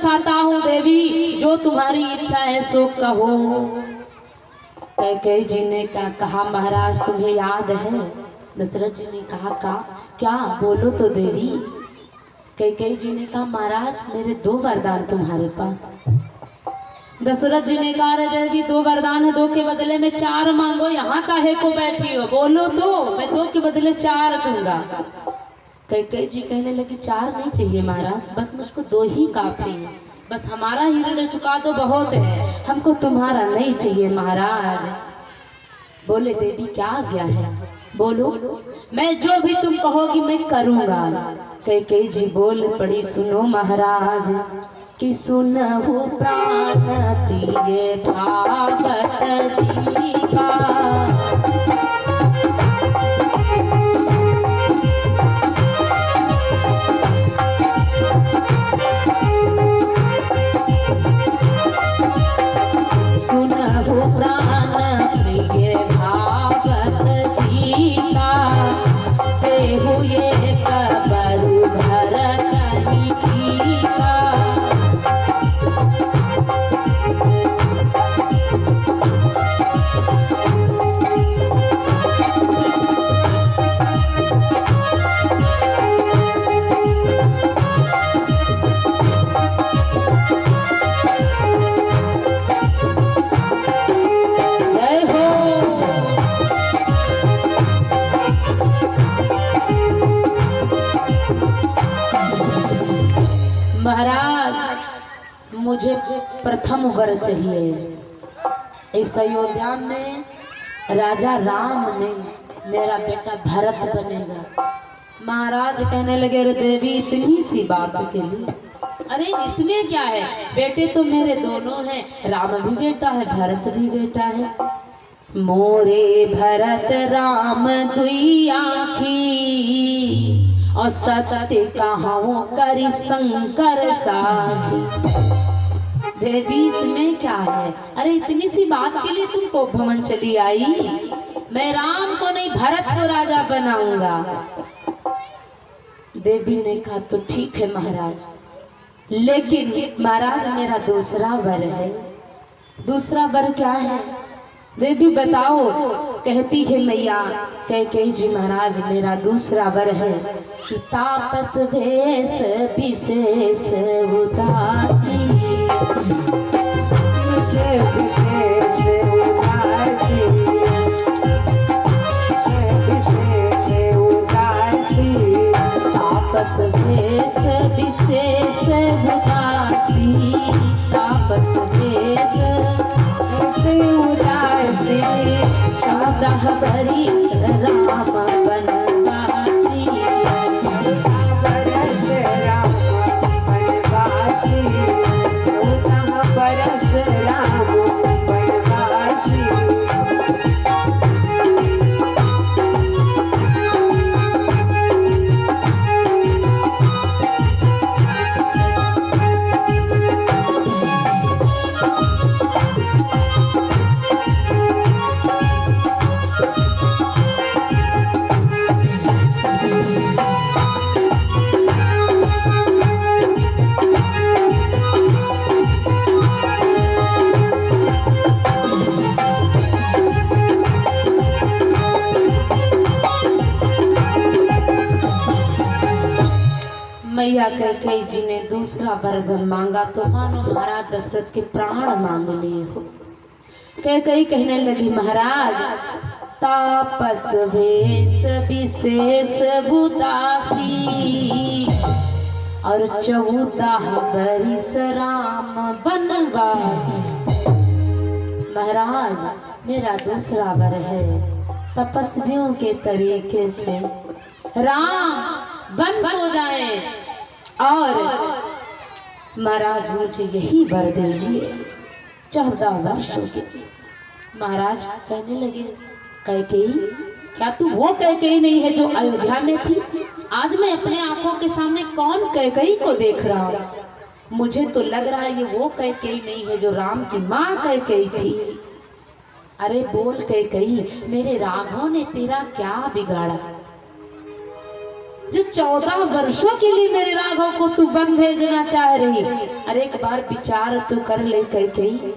सुखाता हूँ देवी, जो तुम्हारी इच्छा है सो कहो। कैकेयी जी ने कहा महाराज तुम्हें याद है? दशरथ जी ने कहा क्या बोलो तो देवी। कैकेयी जी ने कहा महाराज मेरे 2 वरदान तुम्हारे पास। दशरथ जी ने कहा रे देवी 2 वरदान है, 2 के बदले में 4 मांगो, यहाँ काहे को बैठी हो, बोलो तो मैं 2 के बदले 4 दूंगा। कैकेयी जी कहने लगी 4 नहीं चाहिए महाराज, बस मुझको 2 ही काफी है, बस हमारा ही ऋण चुका दो बहुत है, हमको तुम्हारा नहीं चाहिए महाराज। बोले देवी क्या आज्ञा है, बोलो, मैं जो भी तुम कहोगी मैं करूंगा। कैकेयी जी बोल पड़ी सुनो महाराज कि सुनहु प्राण प्रिय भागवत जी का, सुनहु प्राण प्रिय भागवत जी का, देहु ये कबरु घर कहीं ठीका। महाराज मुझे प्रथम वर चाहिए, इस अयोध्या में राजा राम नहीं मेरा बेटा भरत बनेगा। महाराज कहने लगे रे देवी इतनी सी बात के लिए, अरे इसमें क्या है, बेटे तो मेरे दोनों हैं, राम भी बेटा है भरत भी बेटा है। मोरे भरत राम दुई आखी, और सत्य कहाओ करी शंकर साथी। देवी इसमें क्या है, अरे इतनी सी बात के लिए तुमको भवन चली आई, मैं राम को नहीं भरत को राजा बनाऊंगा। देवी ने कहा तो ठीक है महाराज, लेकिन महाराज मेरा दूसरा वर है। दूसरा वर क्या है देवी बताओ। कहती है मैया कैकेयी जी महाराज मेरा दूसरा वर है कि तापस भेष विशेष उदासी, तापस भेष विशेष उदासी, तापस भेष उदासी, 14 बरिस राम बनवासी, 14 बरस राम बनवासी, 14 बरस राम बनवासी। मैया कैकेयी जी ने दूसरा वर जब मांगा तो मानो महाराज दशरथ के प्राण मांग लिए हो। कैकेयी कहने लगी महाराज तापस भेष विशेष उदासी, और 14 बरिस राम बनवासी। महाराज मेरा दूसरा वर है तपस्वियों के तरीके से राम वन हो जाए, और महाराज मुझे यही वर दीजिए 14 वर्षों के। महाराज कहने लगे कैकेयी क्या तू वो कैकेयी नहीं है जो अयोध्या में थी? आज मैं अपने आंखों के सामने कौन कैकेयी को देख रहा हूँ? मुझे तो लग रहा है ये वो कैकेयी नहीं है जो राम की माँ कैकेयी थी। अरे बोल कैकेयी मेरे राघव ने तेरा क्या बिगाड़ा? जो 14 वर्षों के लिए मेरे राघव को तू वन भेजना चाह रही। अरे एक बार विचार तो कर ले कैकेयी,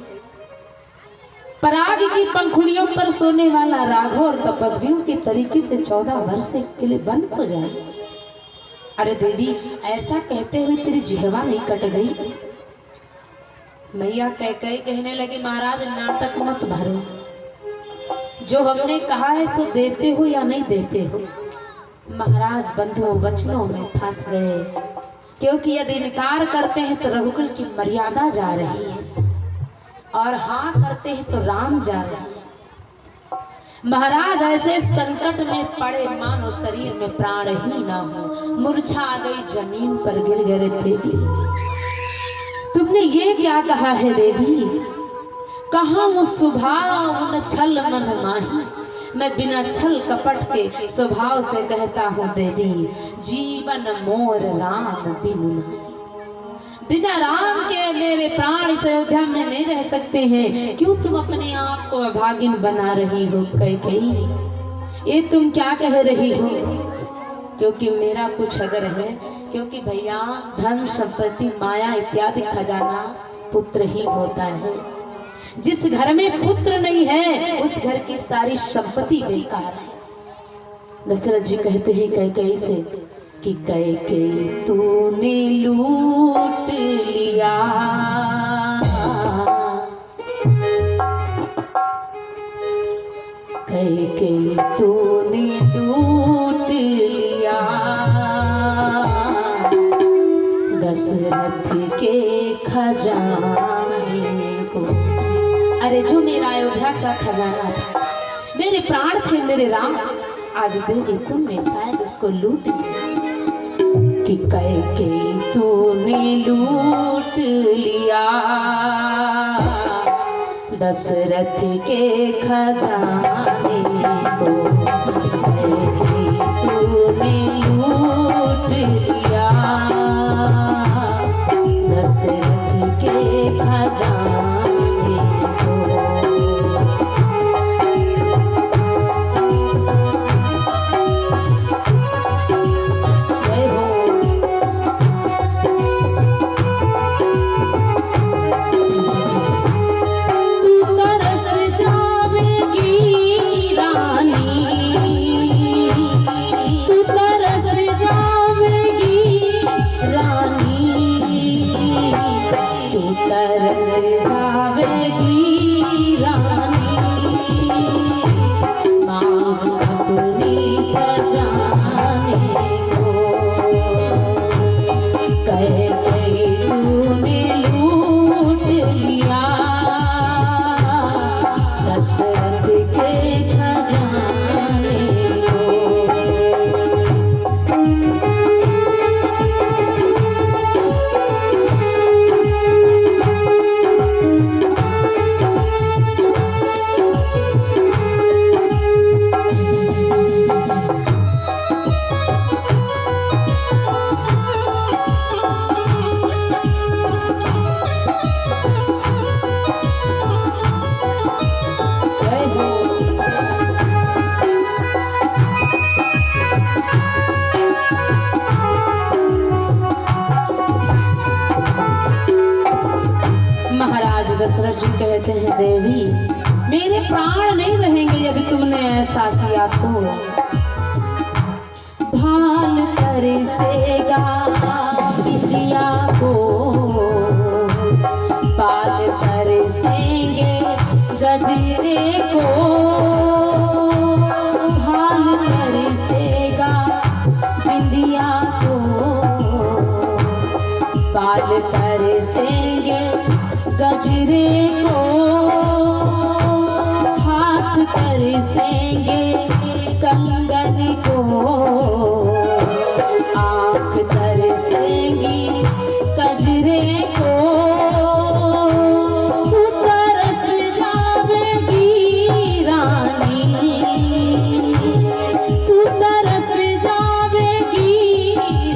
पराग की पंखुड़ियों पर सोने वाला राघव और तपस्वियों के तरीके से 14 वर्ष के लिए बंद हो जाए। अरे देवी, ऐसा कहते हुए तेरी जिह्वा नहीं कट गई? मैया कैकेयी कहने लगी, महाराज नाटक मत भरो, जो हमने कहा है सो देते हो या नहीं देते हो? महाराज बंधुओं वचनों में फंस गए, क्योंकि यदि इनकार करते हैं तो रघुकुल की मर्यादा जा रही है और हाँ करते हैं तो राम जा रहे हैं। महाराज ऐसे संकट में पड़े मानो शरीर में प्राण ही ना हो, मूर्छा आ गई, जमीन पर गिर गए। देवी तुमने ये क्या कहा है देवी? कहाँ वो स्वभाव न छल मन माही, मैं बिना छल कपट के स्वभाव से कहता हूँ देवी, जीवन मोर राम बिनु नहीं। बिना राम के मेरे प्राण इस अयोध्या में नहीं रह सकते हैं। क्यों तुम अपने आप को अभागिन बना रही हो कैकेयी? ये तुम क्या कह रही हो? क्योंकि मेरा कुछ अगर है, क्योंकि भैया धन संपत्ति माया इत्यादि खजाना पुत्र ही होता है। जिस घर में पुत्र नहीं है उस घर की सारी संपत्ति बेकार है। दशरथ जी कहते हैं कैकेयी से कि कैकेयी तूने लूट लिया, कैकेयी तूने लूट लिया दशरथ के खजाने को। अरे जो मेरा अयोध्या का खजाना था, मेरे प्राण थे मेरे राम, आज देवी तुमने शायद उसको लूट लिया। कि कैकेयी तूने लूट लिया दशरथ के खजाने को, कैकेयी तूने लूट लिया दशरथ के खजाने को। दशरथ जी कहते हैं देवी मेरे प्राण नहीं रहेंगे यदि तुमने ऐसा किया तो। भाल तरसेगा बिटिया को, बाल तरसेंगे गजरे को, भाल तरसेगा बिंदिया को, बाल तरसेंगे गजरे को, हाथ तरसेंगे कंगन को, आँख तरसेंगी गजरे को। तू तरस जावेगी रानी, तू तरस जावेगी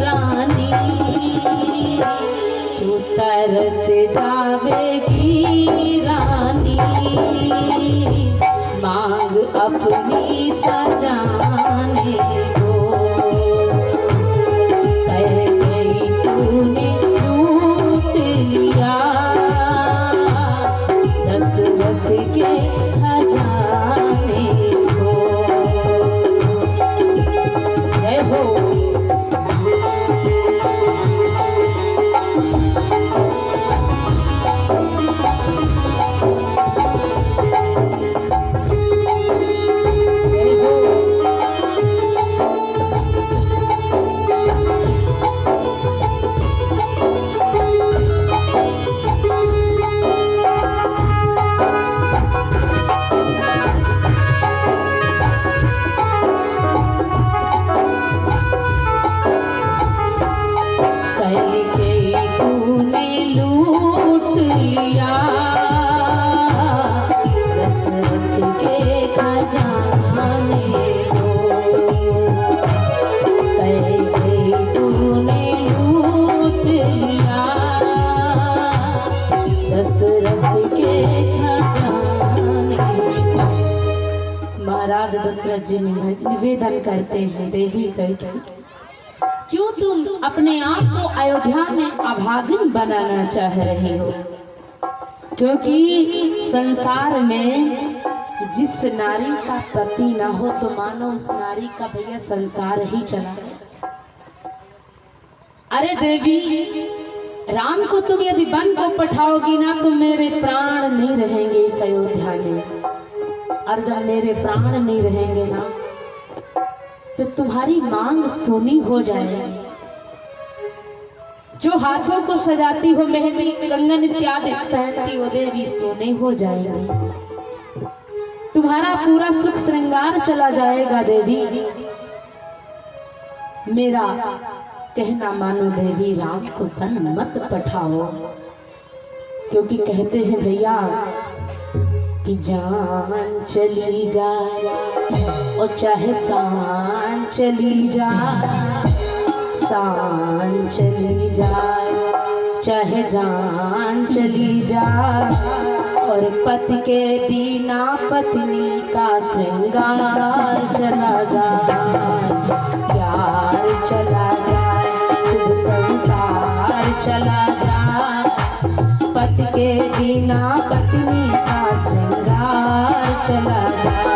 रानी, तू तरस जावेगी रानी, मांग अपनी सजाने को। लिया दशरथ के खजाने को, कैकेयी तूने लूट लिया दशरथ के खजाने को। महाराज दशरथ जी निवेदन करते हैं देवी कैकेयी, क्यों तुम अपने आप को अयोध्या में अभागिन बनाना चाह रही हो? क्योंकि संसार में जिस नारी का पति ना हो तो मानो उस नारी का भैया संसार ही चला गया। अरे देवी, राम को तुम यदि वन को पठाओगी ना तो मेरे प्राण नहीं रहेंगे इस अयोध्या में, और जब मेरे प्राण नहीं रहेंगे ना तो तुम्हारी मांग सोनी हो जाएगी। जो हाथों को सजाती हो, मेहंदी कंगन इत्यादि पहनती हो देवी, सोने हो जाएंगे। तुम्हारा पूरा सुख श्रृंगार चला जाएगा देवी। मेरा कहना मानो देवी, राम को वन मत पठाओ, क्योंकि कहते हैं भैया कि जान चली जाए और चाहे शान चली जाए, शान चली जाए चाहे जान चली जाए, और पति के बिना पत्नी का श्रृंगार चला जाए, प्यार चला जाए, शुभ संसार चला जाए, पति के बिना पत्नी का श्रृंगार चला जाए।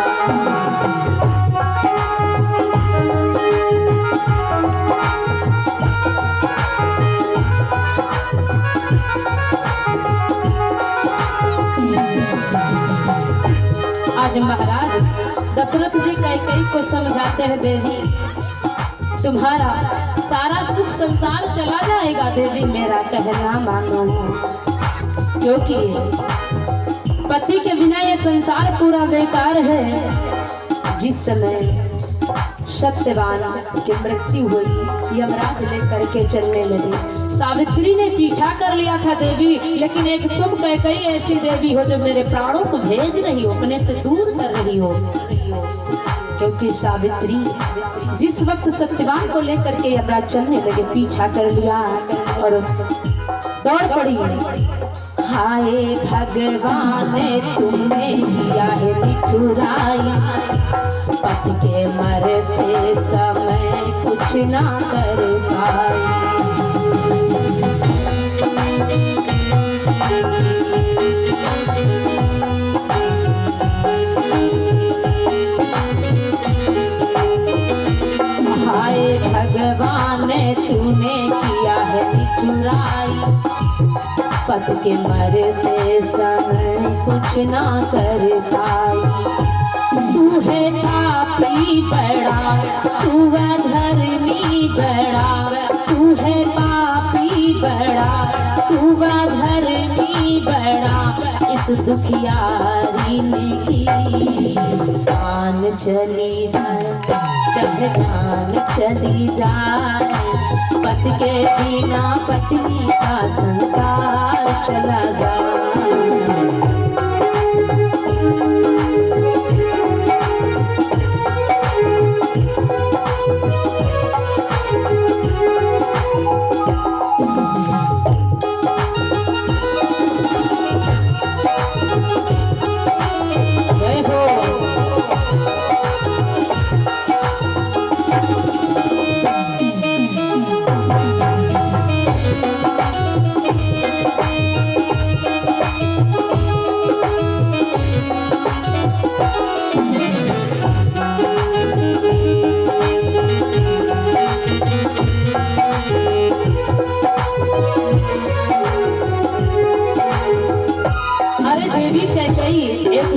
आज महाराज दशरथ जी कैकेयी को समझाते हैं, देवी तुम्हारा सारा सुख संसार चला जाएगा देवी, मेरा कहना मानो, क्योंकि पति के बिना ये संसार पूरा बेकार है। जिस समय सत्यवान की मृत्यु हुई, यमराज लेकर के चलने लगे, सावित्री ने पीछा कर लिया था देवी, लेकिन एक तुम कैकेयी ऐसी देवी हो जो मेरे प्राणों को भेज रही हो, अपने से दूर कर रही हो। क्योंकि सावित्री जिस वक्त सत्यवान को लेकर के यमराज चलने लगे, पीछा कर लिया और दौड़ पड़ी। हाय भगवान तुमने किया है निठुराई, पति के मरते समय कुछ ना कर पाई। हाय भगवान तूने किया है निठुराई, पति के मरते समय कुछ ना कर पाई। तू है पापी बड़ा, तू अधर्मी बड़ा, तू है पापी बड़ा, तू अधर्मी बड़ा, इस दुखियारी में की शान चली जाए चाहे जान चली जाए, पति के बिना पत्नी का संसार चला जाए।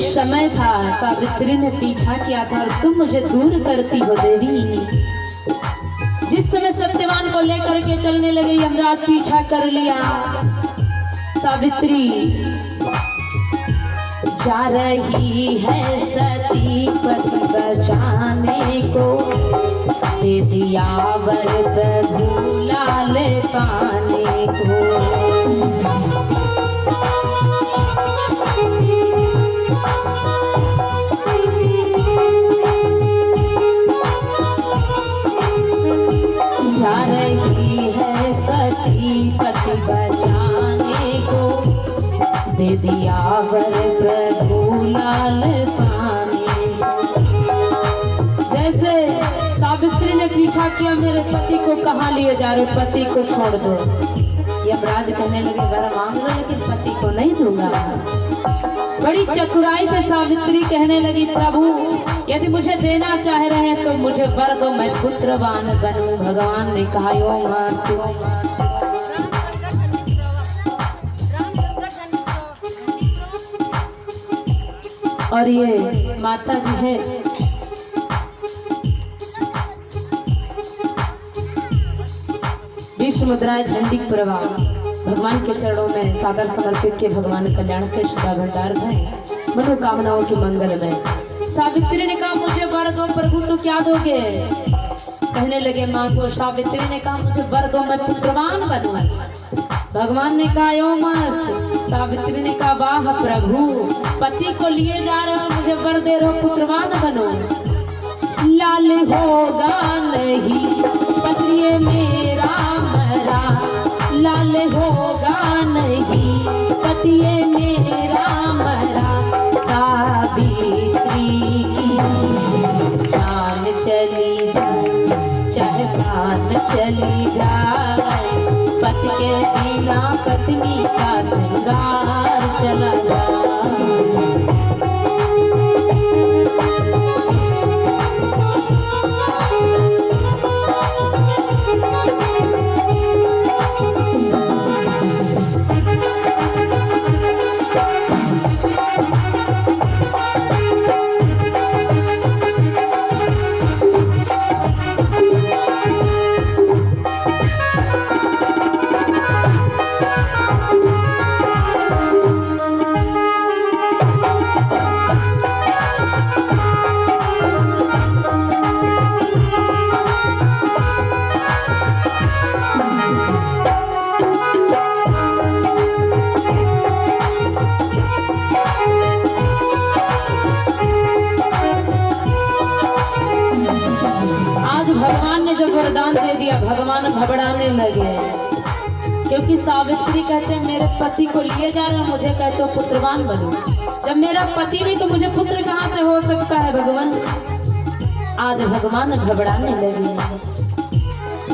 समय था, सावित्री ने पीछा किया था और तुम मुझे दूर करती हो देवी। जिस समय सत्यवान को लेकर के चलने लगे, यमराज पीछा कर लिया। सावित्री जा रही है सती पति बचाने को, दे दिया वर प्रभु लाल पाने को। दे दिया वर प्रभु लाल पानी। जैसे सावित्री ने पीछा किया, मेरे पति को कहाँ लिए जा रहे, पति को छोड़ दो। यमराज कहने लगे वर मांग लो लेकिन पति को नहीं दूंगा। बड़ी चतुराई से सावित्री कहने लगी प्रभु यदि मुझे देना चाह रहे हैं तो मुझे वर दो, मैं पुत्रवान बनूं। भगवान ने कहा ओम अस्तु। और ये माता जी है विश्व मुद्राएं झंडी प्रवाह भगवान के चरणों में सादर समर्पित के भगवान कल्याण के सदा भंडार है मनोकामनाओं की मंगल में। सावित्री ने कहा मुझे वर दो प्रभु, तो क्या दोगे? कहने लगे मांगो। सावित्री ने कहा मुझे वर दो, मैं पुत्रवान बनूं। भगवान ने कहा यो मस्त। सावित्री ने कहा वाह प्रभु, पति को लिए जा रहे हो, मुझे वर दे रहे हो, पुत्रवान बनो। लाल होगा नहीं पति मेरा मरा, लाल होगा नहीं पति मेरा मरा। सावित्री की जान चली जाए चाहे शान चली जाए, पति के बिना पत्नी का श्रृंगार चला जाए। वरदान दे दिया, भगवान घबराने लगे क्योंकि सावित्री कहते हैं मेरे पति को लिए जा रहे हो, मुझे कहते हो पुत्रवान बनो। जब मेरा पति भी तो मुझे पुत्र कहाँ से हो सकता है भगवान? आज भगवान घबराने लगे।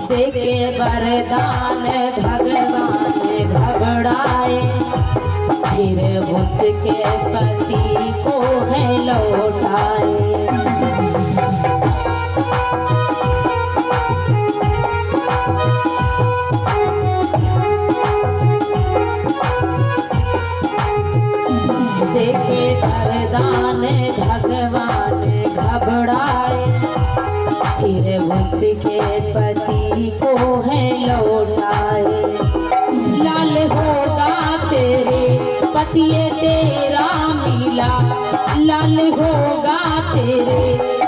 देके वरदान भगवान घबराए, फिर उसके पति को है लौटाए। देखे वरदान भगवान घबराए, फिर उसके पति को है लौटाए। लाल होगा तेरे पति तेरा मिला, लाल होगा तेरे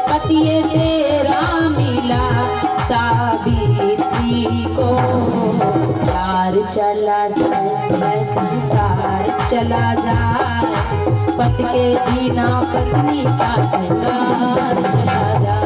पति तेरा मिला। सावित्री को प्यार चला जाए, संसार चला जाए, पति के बिना पत्नी का श्रृंगार चला जाए।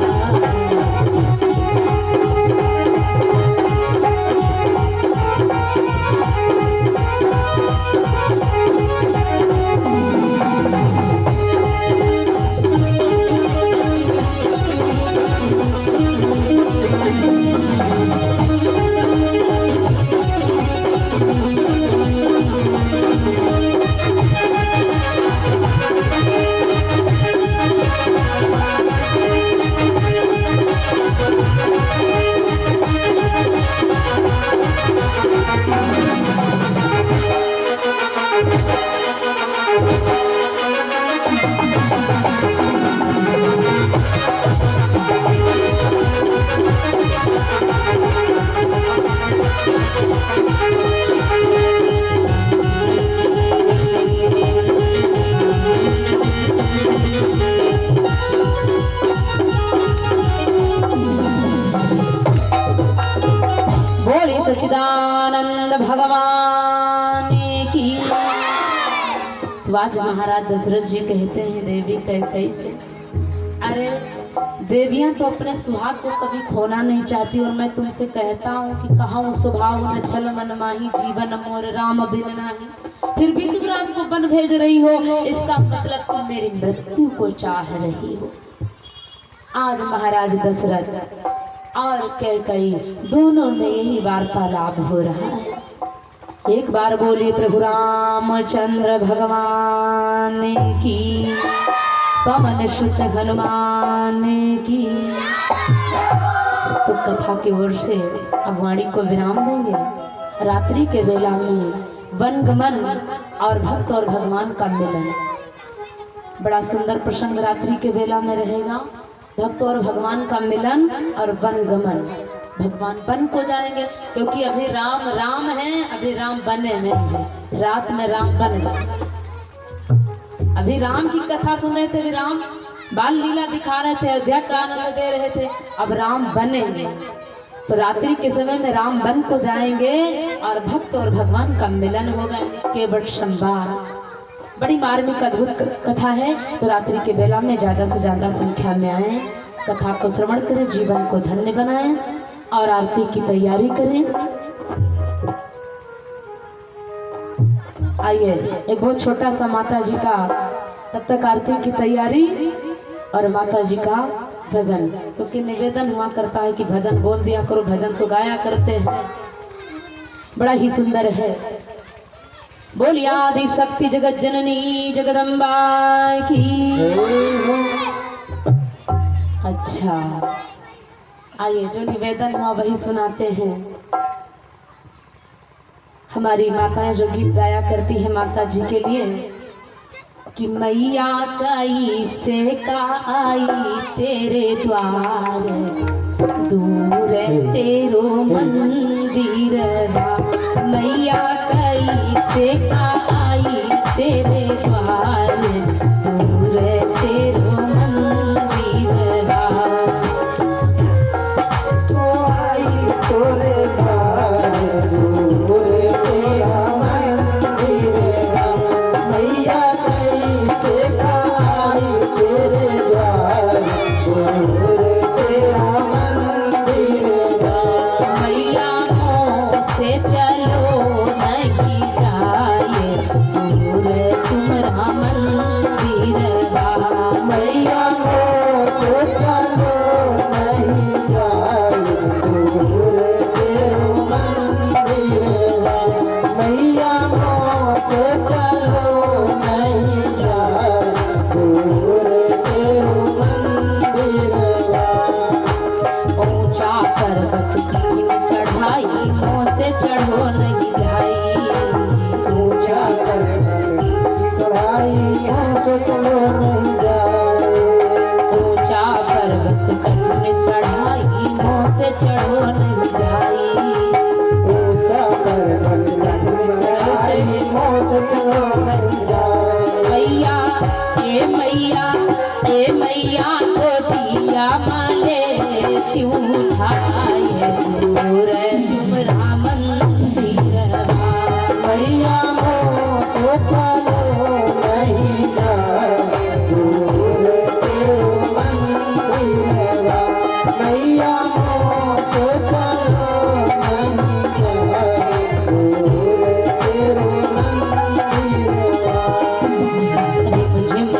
सच्चिदानंद भगवान की। तो आज महाराज दशरथ जी कहते हैं देवी कैकई से, अरे देवियां तो अपने सुहाग को कभी खोना नहीं चाहती, और मैं तुमसे कहता हूँ कि कहूँ स्वभाव न छल मन माही, जीवन मोर राम बिन नाही। फिर भी तुम राम को वन भेज रही हो, इसका मतलब तुम मेरी मृत्यु को चाह रही हो। आज महाराज दशरथ और कैकेयी दोनों में यही वार्तालाप हो रहा है। एक बार बोली प्रभु रामचंद्र भगवान की, पवन सुत हनुमान की। तो कथा की ओर से अब वाणी को विराम देंगे। रात्रि के वेला में वनगमन और भक्त और भगवान का मिलन, बड़ा सुंदर प्रसंग रात्रि के वेला में रहेगा। भक्त और भगवान का मिलन और वनगमन। भगवान वन को जाएंगे क्योंकि अभी राम राम है, अभी राम बने नहीं है। रात में राम बन जाए। अभी राम की कथा सुन रहे थे, अभी राम बाल लीला दिखा रहे थे, अयोध्या का आनंद दे रहे थे। अब राम बनेंगे तो रात्रि के समय में राम वन को जाएंगे और भक्त और भगवान का मिलन होगा। केवट संवाद बड़ी मार्मिक अद्भुत कथा है। तो रात्रि के बेला में ज्यादा से ज्यादा संख्या में आए, कथा को श्रवण करें, जीवन को धन्य बनाएं और आरती की तैयारी करें। आइए एक बहुत छोटा सा माता जी का, तब तक आरती की तैयारी और माता जी का भजन, क्योंकि निवेदन हुआ करता है कि भजन बोल दिया करो, भजन तो गाया करते हैं। बड़ा ही सुंदर है। बोलिया आदि शक्ति जगत जननी जगदम्बा की। अच्छा आइए जो निवेदन हुआ वही सुनाते हैं। हमारी माताएं जो गीत गाया करती है माता जी के लिए कि मैया कई से का आई तेरे द्वार, दूर तेरो मंदिर। मैया कई से का आई तेरे द्वार, दूर तेरो मंदिर। तो आई तोरे द्वार, दूर तेरा मंदिर। मैया कई से का आई तेरे द्वार, दूर तेरा मंदिर। मैया मोह से चलो नहीं जाए, दूर तुम्हारा मंदिर। मैया मोह से चलो नहीं जाए, दूर तेरो मंदिर। मैया मोह से चलो नहीं जाए, दूर तेरो मंदिर। ऊंचा पर्वत कठिन चढ़ाई, मोह से चढ़ो नहीं जाई। ऊंचा पर्वत चढ़ाई, मोह से चढ़ो नहीं जाए। ऊंचा पर्वत कठिन चढ़ाई, मोह से चढ़ो नहीं जाई। ऊंचा पर्वत कठिन चढ़ाई, मोह से चढ़ो नहीं जाए। मैया ए मैया ए मैया को दिया माले क्यों उठाए, दूर तुम्हारा मंदिर। मैया मोह से चलो नहीं जाए, दूर तेरो मंदिर। मैया मोह से चलो नहीं जाए, दूर तेरो मंदिर। रिम झिम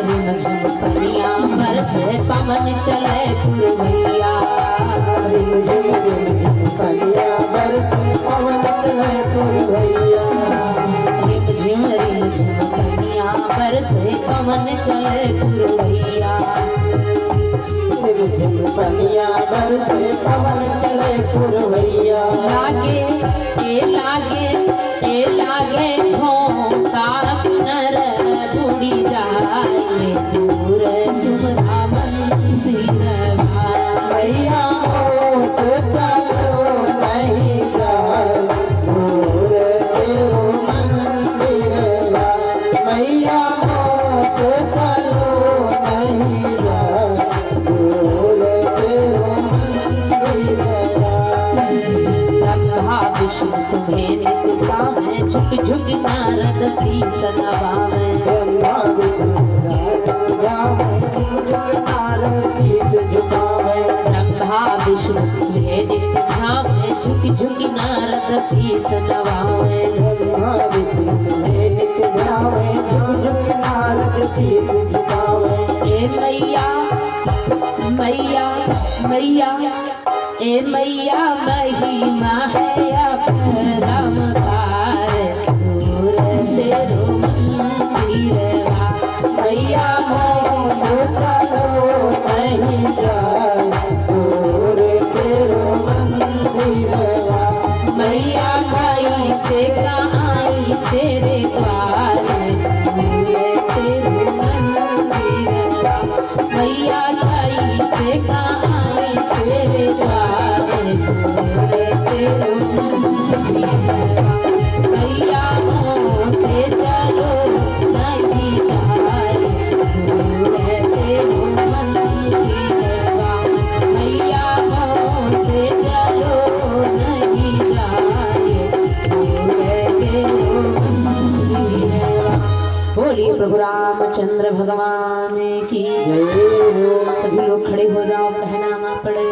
परियां बरसे पवन चले पुरवैया। रिम झिम परियां बरसे पवन चले पुरवैया। रिम झिम परियां बरसे पवन चले पुरवैया। रिम झिम परियां बरसे पवन चले पुरवैया। लागे ए लागे झोंका चुनर उड़ी जाए, दूर तुम्हारा मंदिर। मैया मोह से चलो नहीं जाए, दूर तेरो मंदिर। मैया मोह से चलो नहीं जाए, दूर तेरो मंदिर। ब्रह्मा विष्णु तुम्हें नित गावे, झुक झुक नारद शीस नवावे। ब्रह्मा विष्णु नारद गावे, झुक झुक नारद शीस झुकावे। शीस नवावे ब्रह्मा विष्णु तुम्हें नित्य ध्यावे झुक झुक नारद शीस झुकावे ए मैया मैया मैया ए मैया महिमा है अपरंपार दूर तेरो मंदिरवा मैया तो चलो नहीं जाए दूर तेरो मंदिरवा मैया माई से आई तेरे द्वार दूर तेरो मंदिरवा मैया माई से आई तेरे द्वार दूर तेरो मंदिरवा मैया मोह से चलो नहीं जाए दूर तेरो मंदिरवा मैया मोह से चलो नहीं जाए दूर तेरो मंदिरवा। बोलिए प्रभु रामचंद्र भगवान की जय हो। सभी लोग खड़े हो जाओ कहना ना पड़े।